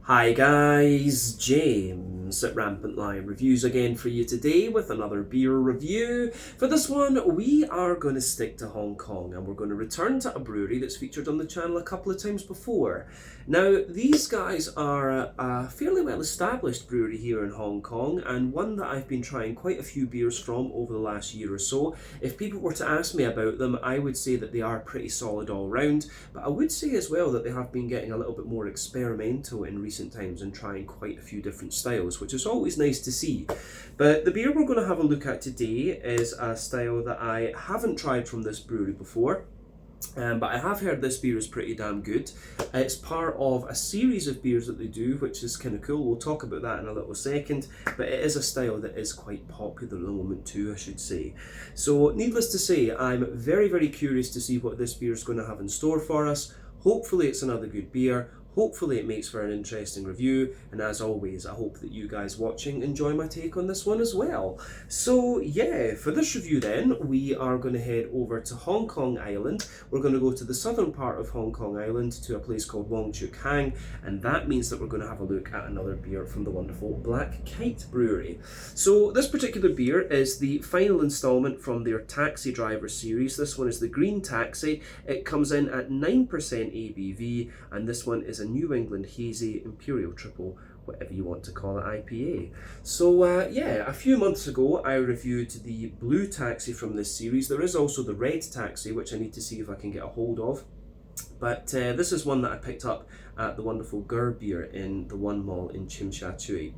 Hi guys, James at Rampant Lion Reviews again for you today with another beer review. For this one, we are going to stick to Hong Kong and we're going to return to a brewery that's featured on the channel a couple of times before. Now, these guys are a fairly well established brewery here in Hong Kong and one that I've been trying quite a few beers from over the last year or so. If people were to ask me about them, I would say that they are pretty solid all round, but I would say as well that they have been getting a little bit more experimental in recent times and trying quite a few different styles, which is always nice to see. But the beer we're going to have a look at today is a style that I haven't tried from this brewery before. But I have heard this beer is pretty damn good. It's part of a series of beers that they do, which is kind of cool. We'll talk about that in a little second. But it is a style that is quite popular at the moment too, I should say. So needless to say, I'm very, very curious to see what this beer is going to have in store for us. Hopefully it's another good beer. Hopefully it makes for an interesting review, and as always, I hope that you guys watching enjoy my take on this one as well. So yeah, for this review then, we are going to head over to Hong Kong Island. We're going to go to the southern part of Hong Kong Island to a place called Wong, Chuk, and that means that we're going to have a look at another beer from the wonderful Black Kite Brewery. So this particular beer is the final installment from their Taxi Driver series. This one is the Green Taxi. It comes in at 9% ABV, and this one is a New England Hazy Imperial Triple, whatever you want to call it, IPA. So yeah, a few months ago I reviewed the Blue Taxi from this series. There is also the Red Taxi, which I need to see if I can get a hold of. But this is one that I picked up at the wonderful Gur Beer in the One Mall in Tsim Sha Tsui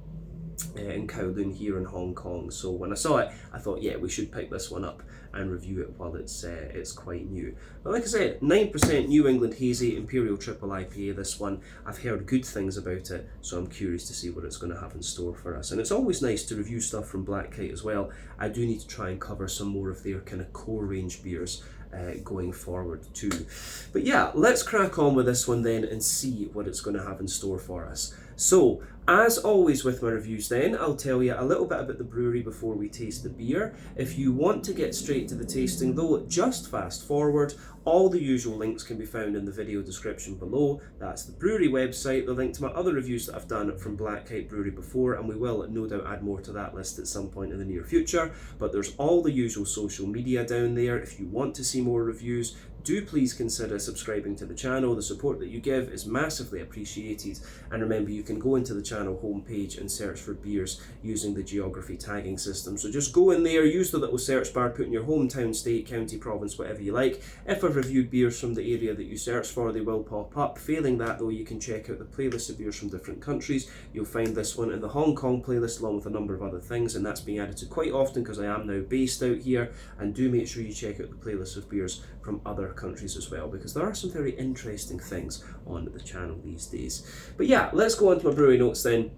in Kowloon here in Hong Kong. So when I saw it, I thought, yeah, we should pick this one up and review it while it's quite new. But like I said, 9% New England Hazy Imperial Triple IPA, this one. I've heard good things about it, so I'm curious to see what it's going to have in store for us. And it's always nice to review stuff from Black Kite as well. I do need to try and cover some more of their kind of core range beers going forward too. But yeah, let's crack on with this one then and see what it's going to have in store for us. So, as always with my reviews then, I'll tell you a little bit about the brewery before we taste the beer. If you want to get straight to the tasting though, just fast forward. All the usual links can be found in the video description below. That's the brewery website, the link to my other reviews that I've done from Black Kite Brewery before, and we will no doubt add more to that list at some point in the near future. But there's all the usual social media down there. If you want to see more reviews, do please consider subscribing to the channel. The support that you give is massively appreciated. And remember, you can go into the channel homepage and search for beers using the geography tagging system. So just go in there, use the little search bar, put in your hometown, state, county, province, whatever you like. If I've reviewed beers from the area that you search for, they will pop up. Failing that though, you can check out the playlist of beers from different countries. You'll find this one in the Hong Kong playlist along with a number of other things, and that's being added to quite often because I am now based out here. And do make sure you check out the playlist of beers from other countries as well, because there are some very interesting things on the channel these days. But yeah, let's go on to my brewery notes then,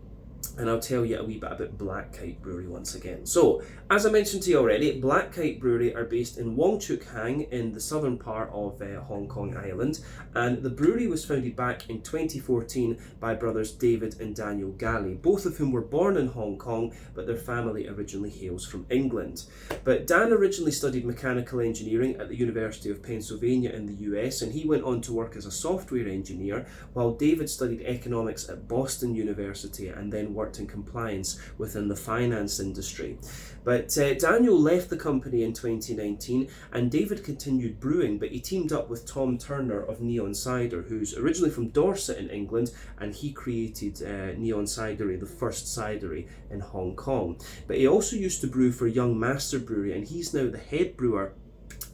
and I'll tell you a wee bit about Black Kite Brewery once again. So, as I mentioned to you already, Black Kite Brewery are based in Wong Chuk Hang in the southern part of Hong Kong Island, and the brewery was founded back in 2014 by brothers David and Daniel Galley, both of whom were born in Hong Kong, but their family originally hails from England. But Dan originally studied mechanical engineering at the University of Pennsylvania in the US, and he went on to work as a software engineer, while David studied economics at Boston University and then worked in compliance within the finance industry. But Daniel left the company in 2019 and David continued brewing, but he teamed up with Tom Turner of Neon Cider, who's originally from Dorset in England, and he created Neon Cidery, the first cidery in Hong Kong. But he also used to brew for Young Master Brewery, and he's now the head brewer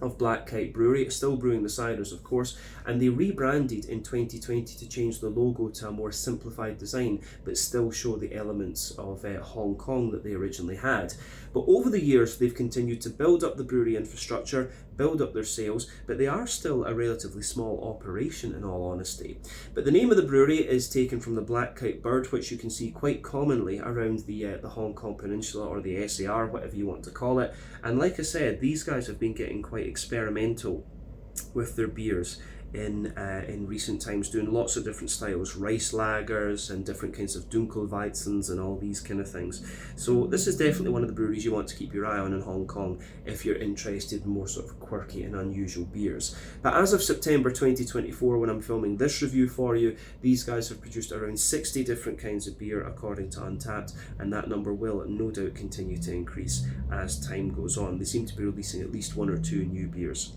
of Black Kite Brewery, still brewing the ciders of course, and they rebranded in 2020 to change the logo to a more simplified design but still show the elements of Hong Kong that they originally had. But over the years they've continued to build up the brewery infrastructure, build up their sales, but they are still a relatively small operation in all honesty. But the name of the brewery is taken from the black kite bird, which you can see quite commonly around the Hong Kong Peninsula, or the SAR, whatever you want to call it. And like I said, these guys have been getting quite experimental with their beers in recent times, doing lots of different styles, rice lagers and different kinds of Dunkelweizens and all these kind of things. So this is definitely one of the breweries you want to keep your eye on in Hong Kong if you're interested in more sort of quirky and unusual beers. But as of September 2024, when I'm filming this review for you, these guys have produced around 60 different kinds of beer according to Untappd, and that number will no doubt continue to increase as time goes on. They seem to be releasing at least 1 or 2 new beers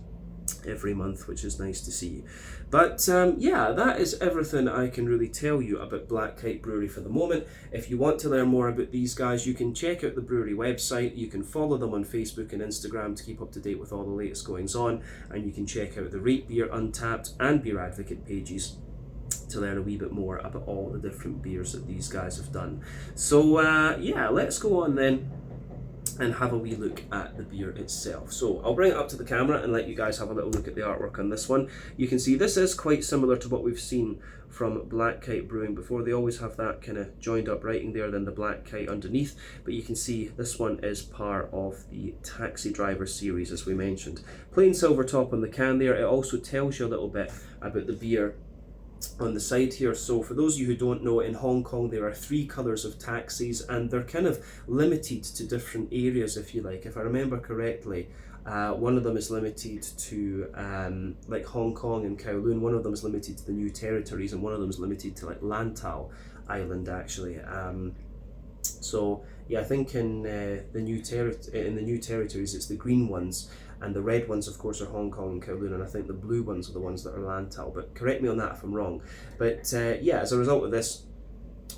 every month, which is nice to see. But yeah, that is everything I can really tell you about Black Kite Brewery for the moment. If you want to learn more about these guys, you can check out the brewery website, you can follow them on Facebook and Instagram to keep up to date with all the latest goings on, and you can check out the Rate Beer, Untappd and Beer Advocate pages to learn a wee bit more about all the different beers that these guys have done. So yeah, let's go on then and have a wee look at the beer itself. So I'll bring it up to the camera and let you guys have a little look at the artwork on this one. You can see this is quite similar to what we've seen from Black Kite Brewing before. They always have that kind of joined up writing there, then the black kite underneath, but you can see this one is part of the Taxi Driver series, as we mentioned. Plain silver top on the can there. It also tells you a little bit about the beer on the side here. So for those of you who don't know, in Hong Kong there are 3 colours of taxis, and they're kind of limited to different areas, if you like. If I remember correctly, one of them is limited to like Hong Kong and Kowloon, one of them is limited to the New Territories, and one of them is limited to like Lantau Island actually. So yeah, I think in the New Territories it's the green ones, and the red ones of course are Hong Kong and Kowloon, and I think the blue ones are the ones that are Lantau, but correct me on that if I'm wrong. But yeah, as a result of this,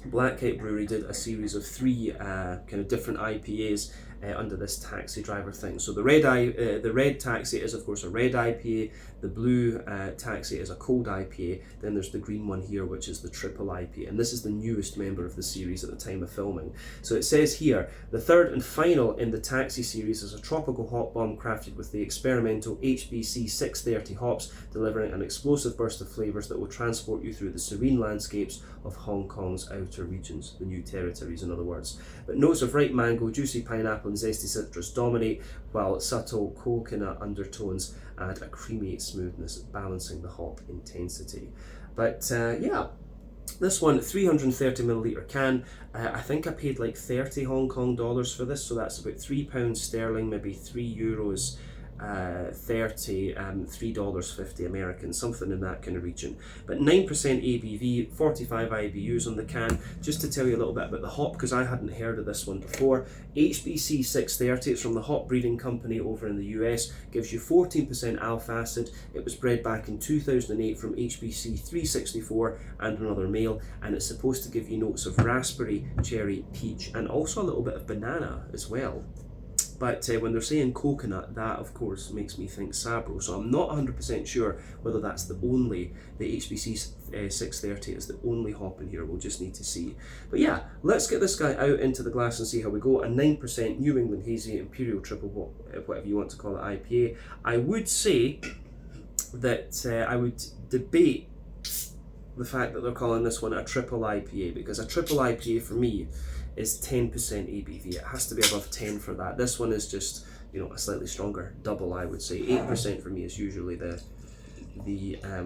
Black Kite Brewery did a series of 3 kind of different IPAs under this Taxi Driver thing. So the red taxi is of course a red IPA, the blue taxi is a cold IPA, then there's the green one here which is the triple IPA, and this is the newest member of the series at the time of filming. So it says here, the third and final in the Taxi series is a tropical hop bomb crafted with the experimental HBC 630 hops, delivering an explosive burst of flavours that will transport you through the serene landscapes of Hong Kong's outer regions, the New Territories in other words. But notes of ripe mango, juicy pineapple and zesty citrus dominate, while subtle coconut undertones add a creamy smoothness, balancing the hop intensity. But yeah, this one, 330ml can. I think I paid like 30 Hong Kong dollars for this, so that's about £3 sterling, maybe €3, 30, $3.50 American, something in that kind of region. But 9% ABV, 45 IBUs on the can. Just to tell you a little bit about the hop, because I hadn't heard of this one before. HBC 630, it's from the Hop Breeding Company over in the US, gives you 14% alpha acid. It was bred back in 2008 from HBC 364 and another male, and it's supposed to give you notes of raspberry, cherry, peach, and also a little bit of banana as well. But when they're saying coconut, that of course makes me think Sabro, so I'm not 100% sure whether that's the HBC 630 is the only hop in here. We'll just need to see. But yeah, let's get this guy out into the glass and see how we go. A 9% New England Hazy Imperial Triple, whatever you want to call it, IPA. I would say that I would debate the fact that they're calling this one a triple IPA, because a triple IPA for me is 10% ABV. It has to be above 10 for that. This one is just, you know, a slightly stronger double, I would say. 8% for me is usually the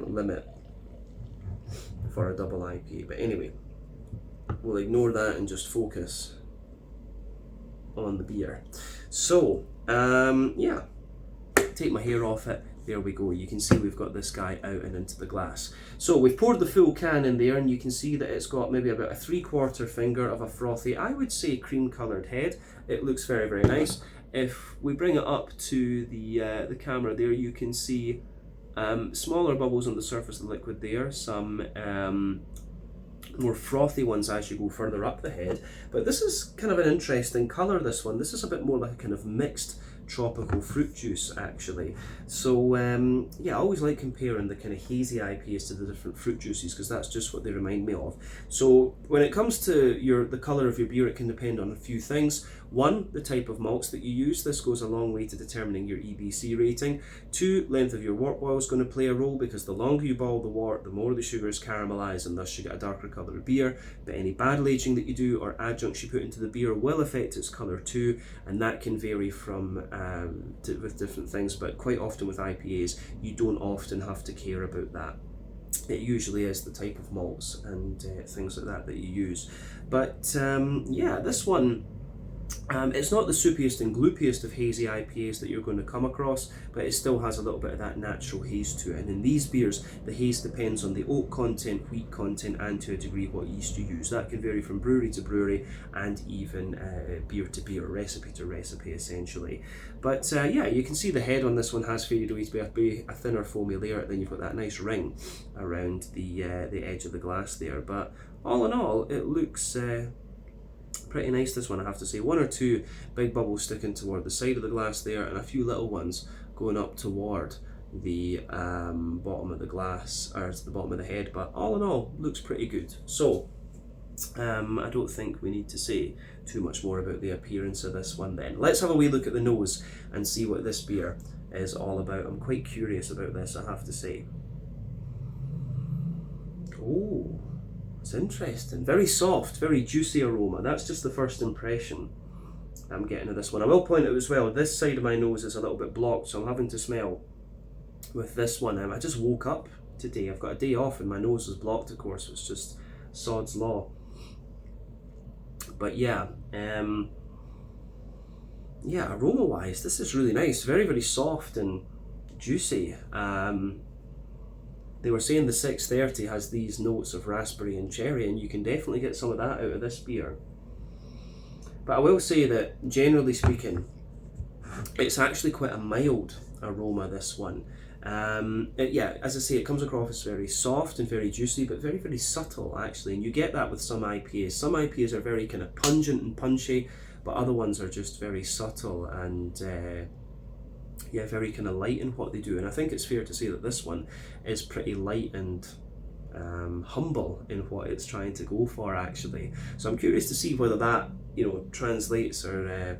limit for a double IPA. But anyway, we'll ignore that and just focus on the beer. So, yeah, take my hair off it. There we go. You can see we've got this guy out and into the glass. So we've poured the full can in there, and you can see that it's got maybe about a 3/4 finger of a frothy, I would say cream coloured head. It looks very, very nice. If we bring it up to the camera there, you can see smaller bubbles on the surface of the liquid there, some more frothy ones as you go further up the head. But this is kind of an interesting colour, this one. This is a bit more like a kind of mixed tropical fruit juice actually. So yeah, I always like comparing the kind of hazy IPAs to the different fruit juices, because that's just what they remind me of. So when it comes to the colour of your beer, it can depend on a few things. One, the type of malts that you use. This goes a long way to determining your EBC rating. 2, length of your wort boil is going to play a role, because the longer you boil the wort, the more the sugars caramelise, and thus you get a darker coloured beer. But any barrel aging that you do or adjuncts you put into the beer will affect its colour too, and that can vary from with different things, but quite often with IPAs, you don't often have to care about that. It usually is the type of malts and things like that you use. But yeah, this one, it's not the soupiest and gloopiest of hazy IPAs that you're going to come across, but it still has a little bit of that natural haze to it. And in these beers, the haze depends on the oak content, wheat content, and to a degree what yeast you use. That can vary from brewery to brewery and even beer to beer, recipe to recipe essentially. But yeah, you can see the head on this one has faded away to be a thinner foamy layer. Then you've got that nice ring around the edge of the glass there. But all in all, it looks pretty nice, this one, I have to say. One or two big bubbles sticking toward the side of the glass there, and a few little ones going up toward the bottom of the glass, or the bottom of the head, but all in all, looks pretty good. So I don't think we need to say too much more about the appearance of this one then. Let's have a wee look at the nose and see what this beer is all about. I'm quite curious about this, I have to say. Oh, it's interesting. Very soft, very juicy aroma. That's just the first impression I'm getting of this one. I will point out as well, this side of my nose is a little bit blocked, so I'm having to smell with this one. I just woke up today. I've got a day off and my nose is blocked, of course. So it's just sod's law. But yeah, yeah, aroma-wise, this is really nice. Very, very soft and juicy. They were saying the 630 has these notes of raspberry and cherry, and you can definitely get some of that out of this beer. But I will say that, generally speaking, it's actually quite a mild aroma, this one. Yeah, as I say, it comes across as very soft and very juicy, but very, very subtle, actually. And you get that with some IPAs. Some IPAs are very kind of pungent and punchy, but other ones are just very subtle and yeah, very kind of light in what they do. And I think it's fair to say that this one is pretty light and humble in what it's trying to go for, actually. So I'm curious to see whether that, you know, translates or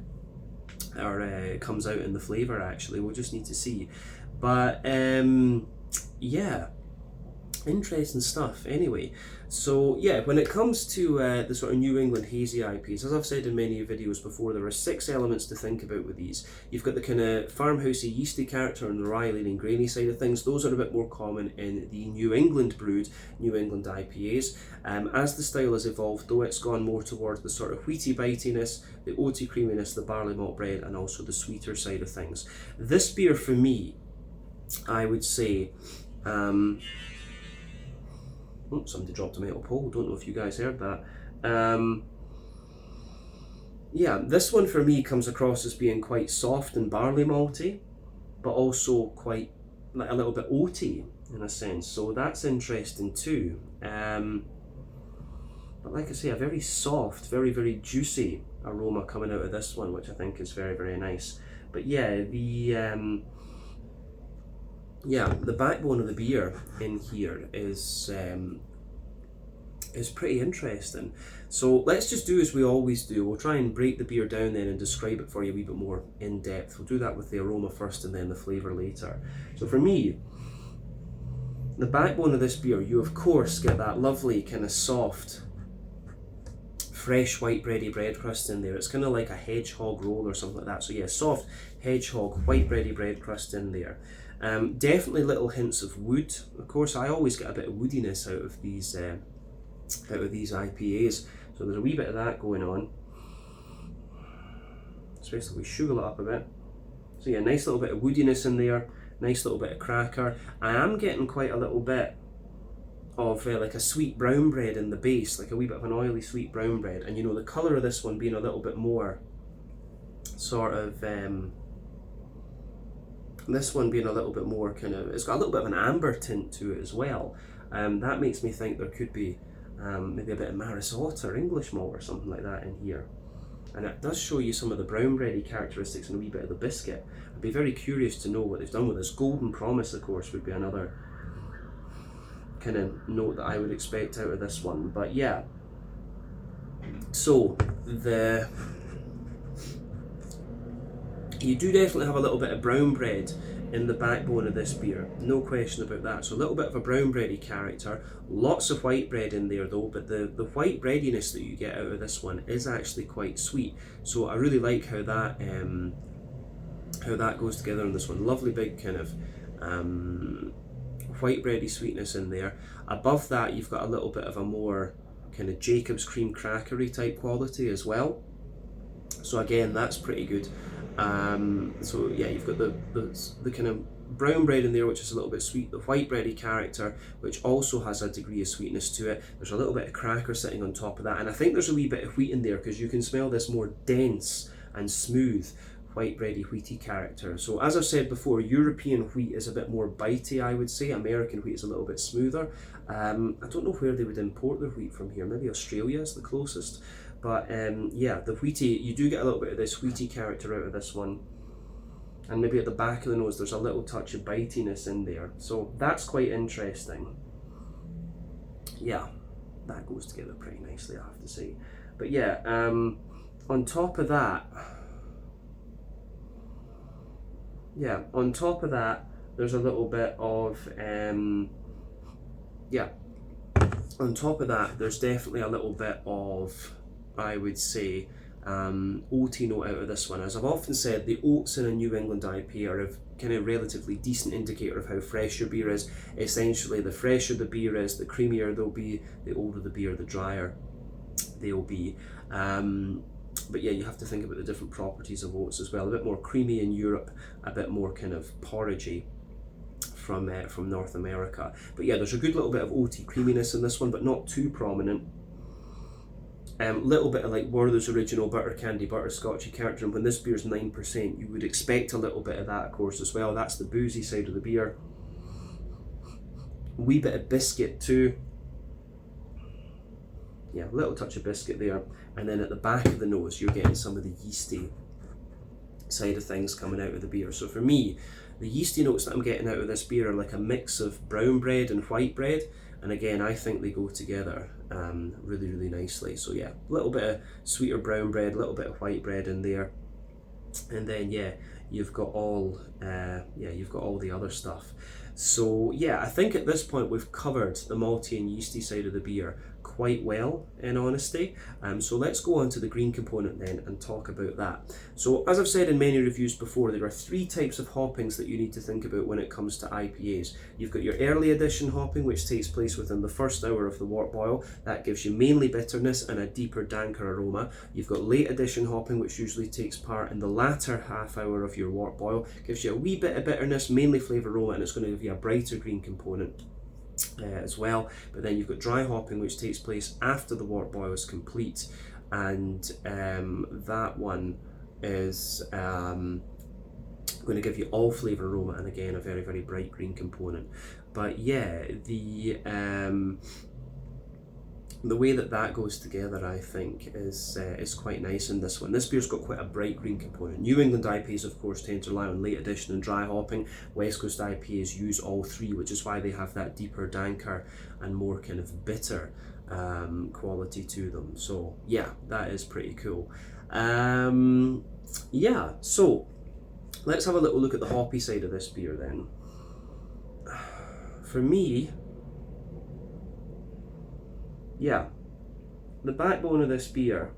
comes out in the flavour, actually. We'll just need to see. But yeah, interesting stuff anyway. So yeah, when it comes to the sort of New England hazy IPAs, as I've said in many videos before, there are 6 elements to think about with these. You've got the kind of farmhousey, yeasty character and the rye leaning grainy side of things. Those are a bit more common in the New England brewed New England IPAs. As the style has evolved, though, it's gone more towards the sort of wheaty bitiness, the oaty creaminess, the barley malt bread, and also the sweeter side of things. This beer, for me, I would say, oh, somebody dropped a metal pole, don't know if you guys heard that. Yeah, this one for me comes across as being quite soft and barley malty, but also quite, like, a little bit oaty in a sense, so that's interesting too. But like I say, a very soft, very, very juicy aroma coming out of this one, which I think is very, very nice. But yeah, the backbone of the beer in here is pretty interesting. So let's just do as we always do. We'll try and break the beer down then and describe it for you a wee bit more in depth. We'll do that with the aroma first and then the flavour later. So for me, the backbone of this beer, you of course get that lovely kind of soft, fresh white bready bread crust in there. It's kind of like a hedgehog roll or something like that. So yeah, soft hedgehog white bready bread crust in there. Definitely little hints of wood. Of course, I always get a bit of woodiness out of these IPAs. So there's a wee bit of that going on. Especially if we sugar it up a bit. So yeah, nice little bit of woodiness in there. Nice little bit of cracker. I am getting quite a little bit of like a sweet brown bread in the base, like a wee bit of an oily sweet brown bread. And you know, the colour of this one being a little bit more sort of this one being a little bit more kind of, it's got a little bit of an amber tint to it as well. That makes me think there could be maybe a bit of Maris Otter or English malt or something like that in here. And it does show you some of the brown bready characteristics and a wee bit of the biscuit. I'd be very curious to know what they've done with this. Golden Promise, of course, would be another kind of note that I would expect out of this one. But yeah, so you do definitely have a little bit of brown bread in the backbone of this beer, no question about that. So a little bit of a brown bready character, lots of white bread in there though, but the white breadiness that you get out of this one is actually quite sweet. So I really like how that how that goes together in this one. Lovely big kind of white bready sweetness in there. Above that, you've got a little bit of a more kind of Jacob's cream crackery type quality as well. So again, that's pretty good. So yeah, you've got the kind of brown bread in there, which is a little bit sweet, the white bready character, which also has a degree of sweetness to it. There's a little bit of cracker sitting on top of that, and I think there's a wee bit of wheat in there because you can smell this more dense and smooth white bready wheaty character. So as I've said before, European wheat is a bit more bitey, I would say. American wheat is a little bit smoother. I don't know where they would import their wheat from here. Maybe Australia is the closest. But yeah, the wheaty, you do get a little bit of this wheaty character out of this one. And maybe at the back of the nose, there's a little touch of bitiness in there. So that's quite interesting. Yeah, that goes together pretty nicely, I have to say. But yeah, on top of that, there's a little bit of, on top of that, there's definitely a little bit of, I would say, oaty note out of this one. As I've often said, the oats in a New England IPA are a kind of relatively decent indicator of how fresh your beer is. Essentially, the fresher the beer is, the creamier they'll be, the older the beer, the drier they'll be. But yeah, you have to think about the different properties of oats as well. A bit more creamy in Europe, a bit more kind of porridgey from North America. But yeah, there's a good little bit of oaty creaminess in this one, but not too prominent. Little bit of like Werther's Original butter candy, butterscotchy character, and when this beer's 9%, you would expect a little bit of that, of course, as well. That's the boozy side of the beer. A wee bit of biscuit too. Yeah, a little touch of biscuit there. And then at the back of the nose, you're getting some of the yeasty side of things coming out of the beer. So for me, the yeasty notes that I'm getting out of this beer are like a mix of brown bread and white bread. And again, I think they go together really, really nicely. So yeah, a little bit of sweeter brown bread, a little bit of white bread in there. And then yeah, you've got all the other stuff. So yeah, I think at this point we've covered the malty and yeasty side of the beer quite well, in honesty. So let's go on to the green component then and talk about that. So as I've said in many reviews before, there are three types of hoppings that you need to think about when it comes to IPAs. You've got your early edition hopping, which takes place within the first hour of the wort boil. That gives you mainly bitterness and a deeper, danker aroma. You've got late edition hopping, which usually takes part in the latter half hour of your wort boil. Gives you a wee bit of bitterness, mainly flavour aroma, and it's going to give you a brighter green component as well. But then you've got dry hopping, which takes place after the wort boil is complete, and that one is going to give you all flavour aroma and again a very, very bright green component. But yeah, the way that goes together, I think, is quite nice in this one. This beer's got quite a bright green component. New England IPAs, of course, tend to rely on late addition and dry hopping. West Coast IPAs use all three, which is why they have that deeper, danker, and more kind of bitter quality to them. So yeah, that is pretty cool. Yeah, so let's have a little look at the hoppy side of this beer then. For me, yeah, the backbone of this beer,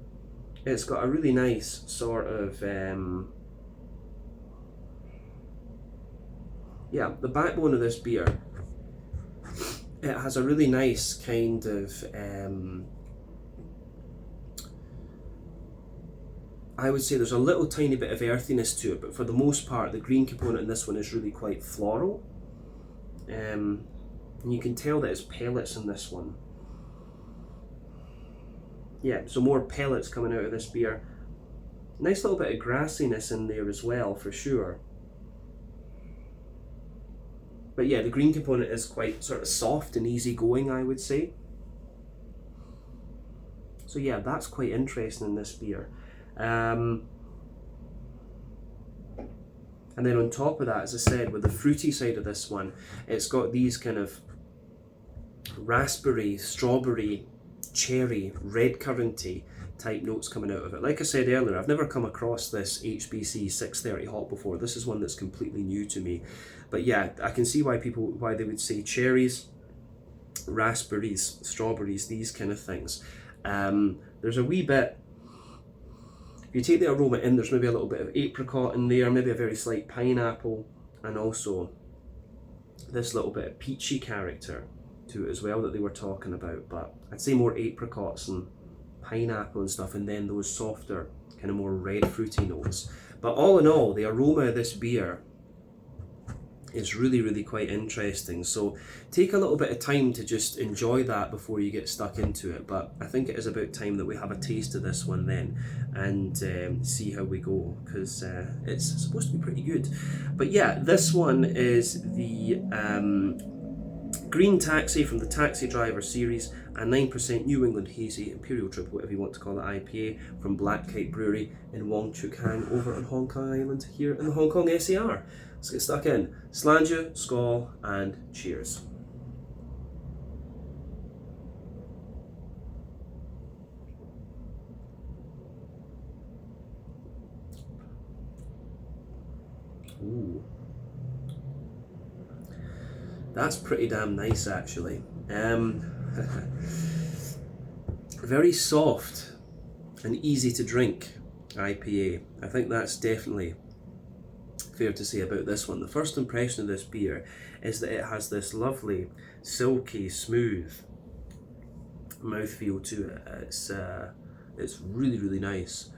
it's got a really nice sort of, the backbone of this beer, it has a really nice kind of, I would say there's a little tiny bit of earthiness to it, but for the most part, the green component in this one is really quite floral. And you can tell that it's pellets in this one. Yeah, so more pellets coming out of this beer. Nice little bit of grassiness in there as well, for sure. But yeah, the green component is quite sort of soft and easygoing, I would say. So yeah, that's quite interesting in this beer. And then on top of that, as I said, with the fruity side of this one, it's got these kind of raspberry, strawberry, cherry, red curranty type notes coming out of it. Like I said earlier, I've never come across this HBC 630 hop before. This is one that's completely new to me. But yeah, I can see why they would say cherries, raspberries, strawberries, these kind of things. There's a wee bit if you take the aroma in, there's maybe a little bit of apricot in there, maybe a very slight pineapple, and also this little bit of peachy character to it as well that they were talking about. But I'd say more apricots and pineapple and stuff, and then those softer, kind of more red fruity notes. But all in all, the aroma of this beer is really, really quite interesting. So take a little bit of time to just enjoy that before you get stuck into it. But I think it is about time that we have a taste of this one then, and see how we go, because it's supposed to be pretty good. But yeah, this one is the Green Taxi from the Taxi Driver series, a 9% New England Hazy Imperial Triple, whatever you want to call it, IPA from Black Kite Brewery in Wong, Chuk over on Hong Kong Island here in the Hong Kong SAR. Let's get stuck in. Slàinte, skål, and cheers. Ooh. That's pretty damn nice, actually. Very soft and easy to drink IPA. I think that's definitely fair to say about this one. The first impression of this beer is that it has this lovely, silky, smooth mouthfeel to it. It's really, really nice.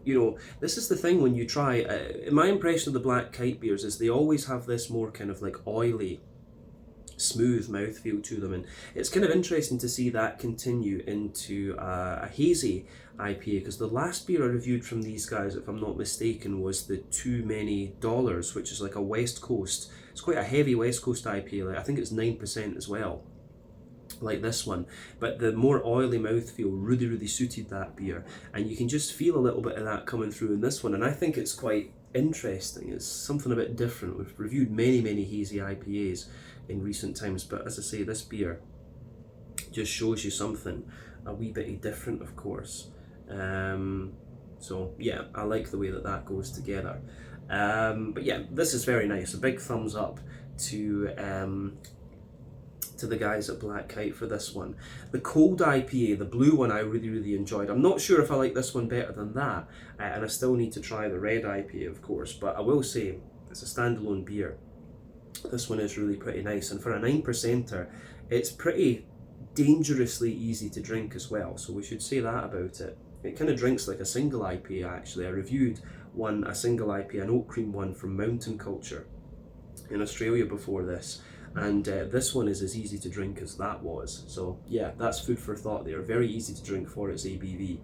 You know, this is the thing when you try, my impression of the Black Kite beers is they always have this more kind of like oily, smooth mouthfeel to them, and it's kind of interesting to see that continue into a hazy IPA, because the last beer I reviewed from these guys, if I'm not mistaken, was the Too Many Dollars, which is like a West Coast, it's quite a heavy West Coast IPA, like I think it's 9% as well, like this one, but the more oily mouthfeel really, really suited that beer, and you can just feel a little bit of that coming through in this one, and I think it's quite interesting. It's something a bit different. We've reviewed many, many hazy IPAs in recent times, but as I say, this beer just shows you something a wee bit different, of course. So yeah, I like the way that that goes together. But yeah, this is very nice. A big thumbs up to the guys at Black Kite for this one. The cold IPA, the blue one, I really, really enjoyed. I'm not sure if I like this one better than that, and I still need to try the red IPA, of course, but I will say it's a standalone beer. This one is really pretty nice, and for a 9%er, it's pretty dangerously easy to drink as well, so we should say that about it. It kind of drinks like a single IPA, actually. I reviewed a single IPA, an oat cream one from Mountain Culture in Australia before this, and this one is as easy to drink as that was. So yeah, that's food for thought there. Very easy to drink for its ABV.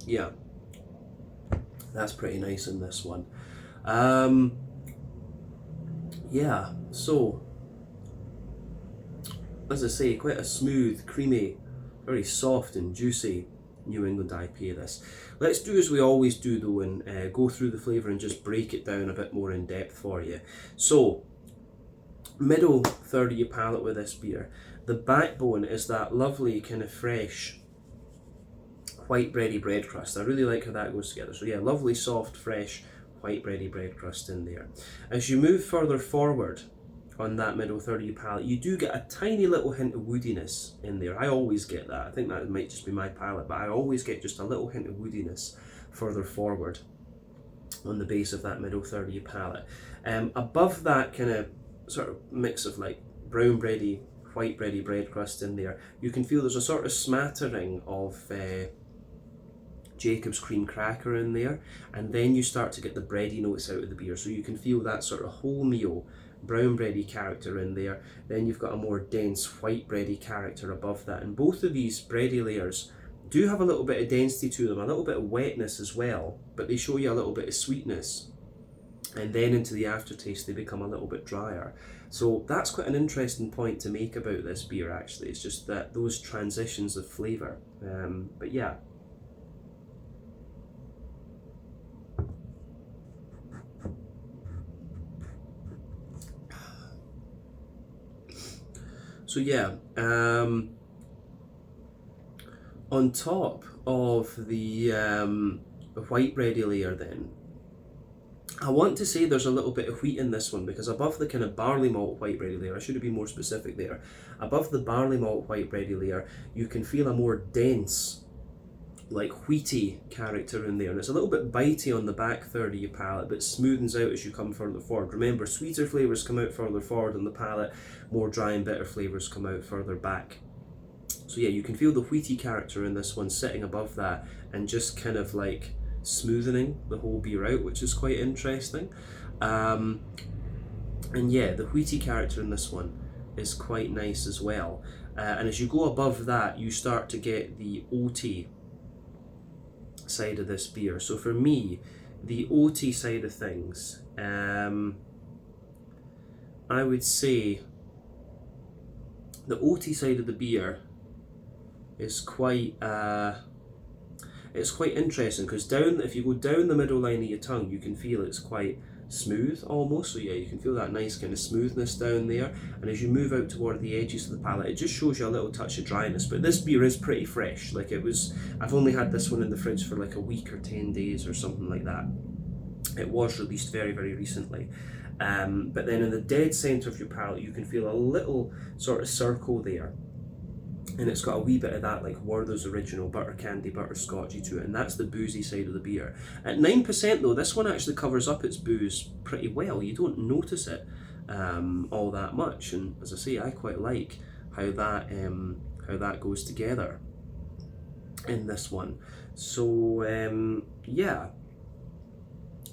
Yeah, that's pretty nice in this one. Yeah, so as I say, quite a smooth, creamy, very soft and juicy New England IPA this. Let's do as we always do though, and go through the flavour and just break it down a bit more in depth for you. So, middle third of your palate with this beer. The backbone is that lovely kind of fresh white bready bread crust. I really like how that goes together. So yeah, lovely soft fresh white bready bread crust in there. As you move further forward on that middle third of your palate, you do get a tiny little hint of woodiness in there. I always get that. I think that might just be my palate, but I always get just a little hint of woodiness further forward on the base of that middle third of your palate. Above that kind of sort of mix of like brown bready, white bready bread crust in there, you can feel there's a sort of smattering of Jacob's cream cracker in there, and then you start to get the bready notes out of the beer, so you can feel that sort of wholemeal brown bready character in there. Then you've got a more dense white bready character above that, and both of these bready layers do have a little bit of density to them, a little bit of wetness as well, but they show you a little bit of sweetness, and then into the aftertaste they become a little bit drier. So that's quite an interesting point to make about this beer, actually. It's just that those transitions of flavour. But yeah, so yeah, on top of the white bready layer then, I want to say there's a little bit of wheat in this one, because above the kind of barley malt white bready layer, I should have been more specific there, above the barley malt white bready layer, you can feel a more dense, like wheaty character in there, and it's a little bit bitey on the back third of your palate, but smoothens out as you come further forward. Remember, sweeter flavours come out further forward on the palate, more dry and bitter flavours come out further back. So yeah, you can feel the wheaty character in this one sitting above that and just kind of like smoothing the whole beer out, which is quite interesting. And yeah, the wheaty character in this one is quite nice as well. And as you go above that, you start to get the oaty side of this beer. So for me, the oaty side of things, I would say the oaty side of the beer is quite it's quite interesting, because if you go down the middle line of your tongue, you can feel it's quite smooth almost. So yeah, you can feel that nice kind of smoothness down there, and as you move out toward the edges of the palate, it just shows you a little touch of dryness. But this beer is pretty fresh. Like, I've only had this one in the fridge for like a week or 10 days or something like that. It was released very, very recently. But then in the dead centre of your palate, you can feel a little sort of circle there, and it's got a wee bit of that like Werther's Original butter candy, butterscotchy to it, and that's the boozy side of the beer. At 9% though, this one actually covers up its booze pretty well. You don't notice it all that much, and as I say, I quite like how that goes together in this one. So yeah,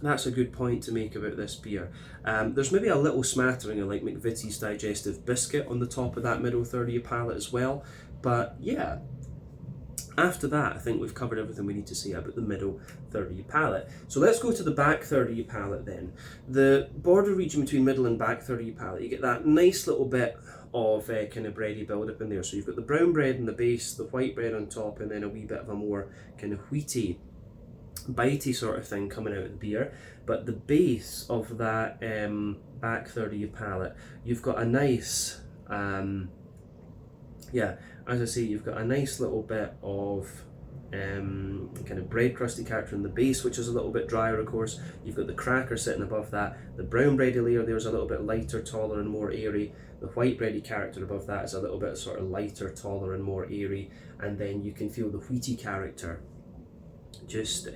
that's a good point to make about this beer. There's maybe a little smattering of like McVitie's Digestive Biscuit on the top of that middle third of your palate as well. But yeah, after that, I think we've covered everything we need to say about the middle third of your palate. So let's go to the back third of your palate then. The border region between middle and back third of your palate, you get that nice little bit of kind of bready build-up in there. So you've got the brown bread in the base, the white bread on top, and then a wee bit of a more kind of wheaty, bitey sort of thing coming out of the beer. But the base of that back third of your palate, you've got a nice yeah, as I say, you've got a nice little bit of kind of bread crusty character in the base, which is a little bit drier, of course. You've got the cracker sitting above that. The brown bready layer there's a little bit lighter, taller, and more airy. The white bready character above that is a little bit sort of lighter, taller, and more airy. And then you can feel the wheaty character just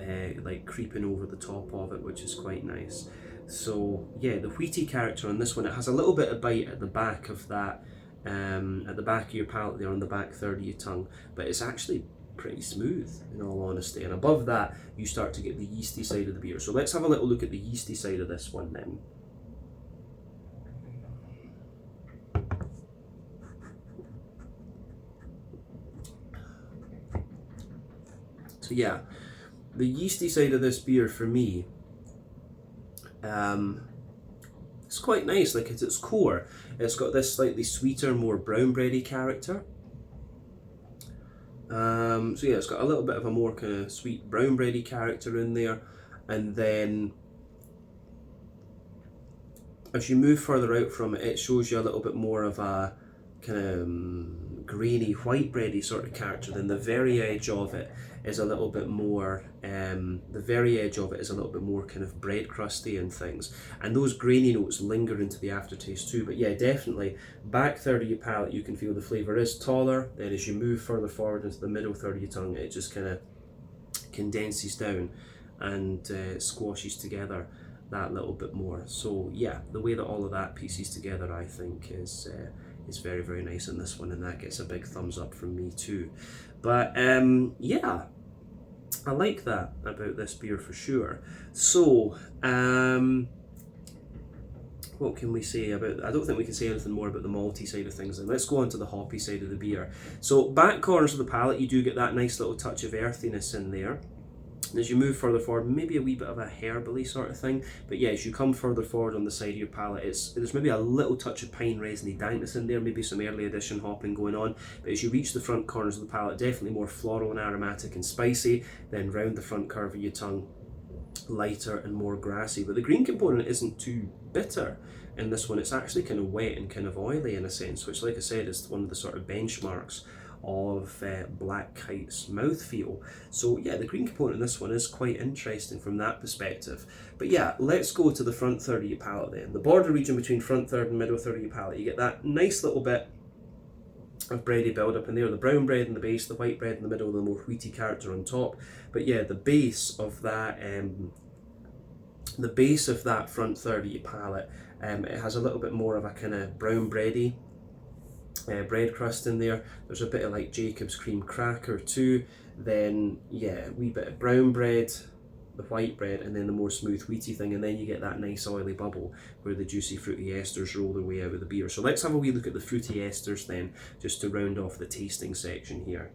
like creeping over the top of it, which is quite nice. So yeah, the wheaty character on this one, it has a little bit of bite at the back of that, at the back of your palate there, on the back third of your tongue, but it's actually pretty smooth in all honesty. And above that, you start to get the yeasty side of the beer. So let's have a little look at the yeasty side of this one then. So yeah, the yeasty side of this beer for me, it's quite nice. Like, at its core, it's got this slightly sweeter, more brown bready character. So yeah, it's got a little bit of a more kind of sweet brown bready character in there, and then as you move further out from it, it shows you a little bit more of a kind of grainy white bready sort of character. Then the very edge of it is a little bit more kind of bread crusty and things, and those grainy notes linger into the aftertaste too. But yeah, definitely back third of your palate, you can feel the flavour is taller. Then as you move further forward into the middle third of your tongue, it just kind of condenses down and squashes together that little bit more. So yeah, the way that all of that pieces together, I think, is very, very nice in this one, and that gets a big thumbs up from me too. But yeah, I like that about this beer for sure. So what can we say about, I don't think we can say anything more about the malty side of things. And let's go on to the hoppy side of the beer. So back corners of the palate, you do get that nice little touch of earthiness in there. And as you move further forward, maybe a wee bit of a herbally sort of thing. But yeah, as you come further forward on the side of your palate, there's maybe a little touch of pine resiny dankness in there, maybe some early edition hopping going on. But as you reach the front corners of the palate, definitely more floral and aromatic and spicy. Then round the front curve of your tongue, lighter and more grassy. But the green component isn't too bitter in this one. It's actually kind of wet and kind of oily in a sense, which, like I said, is one of the sort of benchmarks of Black Kite's mouthfeel. So yeah, the green component in this one is quite interesting from that perspective. But yeah, let's go to the front third of your palate then. The border region between front third and middle third of your palate, you get that nice little bit of bready build up in there, the brown bread in the base, the white bread in the middle, the more wheaty character on top. But yeah, the base of that front third of your palate, it has a little bit more of a kind of brown bready bread crust in there. There's a bit of like Jacob's cream cracker too. Then yeah, a wee bit of brown bread, the white bread, and then the more smooth wheaty thing, and then you get that nice oily bubble where the juicy fruity esters roll their way out of the beer. So let's have a wee look at the fruity esters then, just to round off the tasting section here.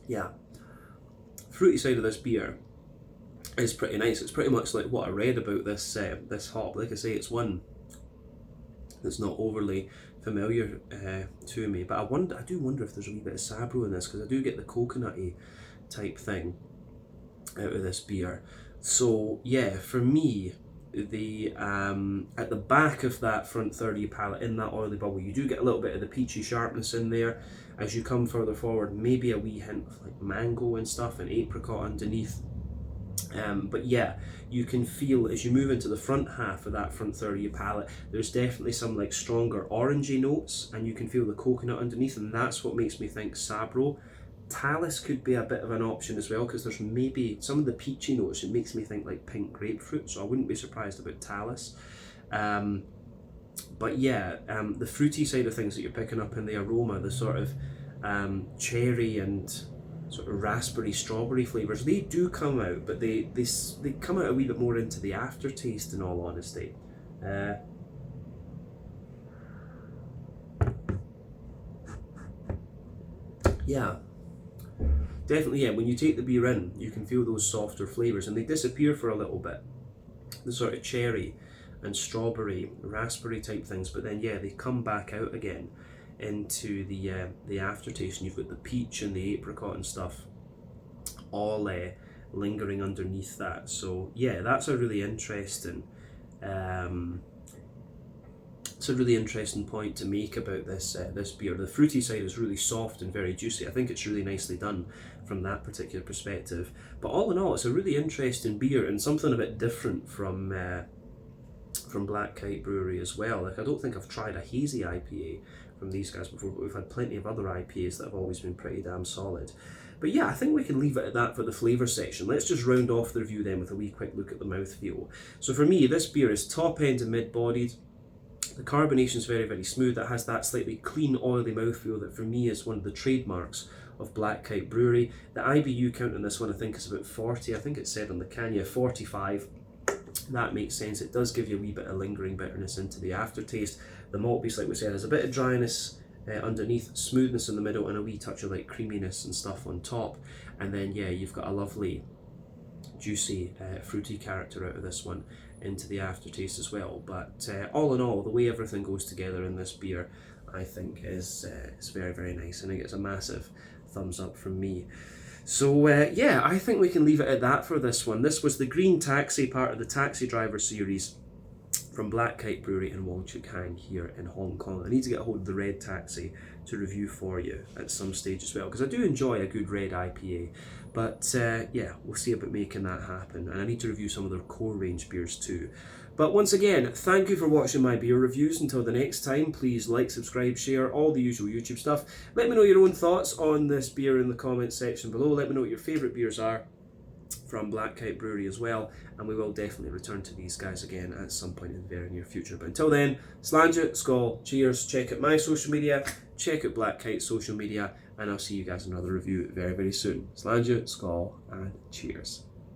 Yeah, fruity side of this beer is pretty nice. It's pretty much like what I read about this this hop. Like I say, it's one that's not overly familiar to me, but I do wonder if there's a wee bit of Sabro in this, because I do get the coconutty type thing out of this beer. So yeah, for me, the at the back of that front third of your palate, in that oily bubble, you do get a little bit of the peachy sharpness in there. As you come further forward, maybe a wee hint of like mango and stuff, and apricot underneath. But yeah, you can feel as you move into the front half of that front third of your palate, there's definitely some like stronger orangey notes, and you can feel the coconut underneath, and that's what makes me think Sabro. Talus could be a bit of an option as well, because there's maybe some of the peachy notes. It makes me think like pink grapefruit, so I wouldn't be surprised about Talus. But yeah, the fruity side of things that you're picking up in the aroma, the sort of cherry and sort of raspberry, strawberry flavours, they do come out, but they come out a wee bit more into the aftertaste, in all honesty. Yeah, definitely, yeah, when you take the beer in, you can feel those softer flavours, and they disappear for a little bit. The sort of cherry and strawberry, raspberry type things, but then yeah, they come back out again into the aftertaste, and you've got the peach and the apricot and stuff all lingering underneath that. So yeah, that's a really interesting it's a really interesting point to make about this this beer. The fruity side is really soft and very juicy. I think it's really nicely done from that particular perspective. But all in all, it's a really interesting beer, and something a bit different from Black Kite Brewery as well. Like, I don't think I've tried a hazy IPA from these guys before, but we've had plenty of other IPAs that have always been pretty damn solid. But yeah, I think we can leave it at that for the flavour section. Let's just round off the review then with a wee quick look at the mouthfeel. So for me, this beer is top end and mid-bodied. The carbonation is very, very smooth. It has that slightly clean, oily mouthfeel that for me is one of the trademarks of Black Kite Brewery. The IBU count on this one, I think, is about 40. I think it said on the can, yeah, 45. That makes sense. It does give you a wee bit of lingering bitterness into the aftertaste. The malt base, like we said, has a bit of dryness underneath, smoothness in the middle, and a wee touch of like creaminess and stuff on top. And then yeah, you've got a lovely juicy fruity character out of this one into the aftertaste as well. But all in all, the way everything goes together in this beer, I think is very, very nice, and it gets a massive thumbs up from me. So yeah, I think we can leave it at that for this one. This was the Green Taxi, part of the Taxi Driver series from Black Kite Brewery and Wong, Chuk here in Hong Kong. I need to get a hold of the Red Taxi to review for you at some stage as well, because I do enjoy a good red IPA. But yeah, we'll see about making that happen. And I need to review some of their core range beers too. But once again, thank you for watching my beer reviews. Until the next time, please like, subscribe, share, all the usual YouTube stuff. Let me know your own thoughts on this beer in the comments section below. Let me know what your favourite beers are from Black Kite Brewery as well, and we will definitely return to these guys again at some point in the very near future. But until then, Slàinte, Skål, cheers, check out my social media, check out Black Kite's social media, and I'll see you guys in another review very, very soon. Slàinte, Skål, and cheers.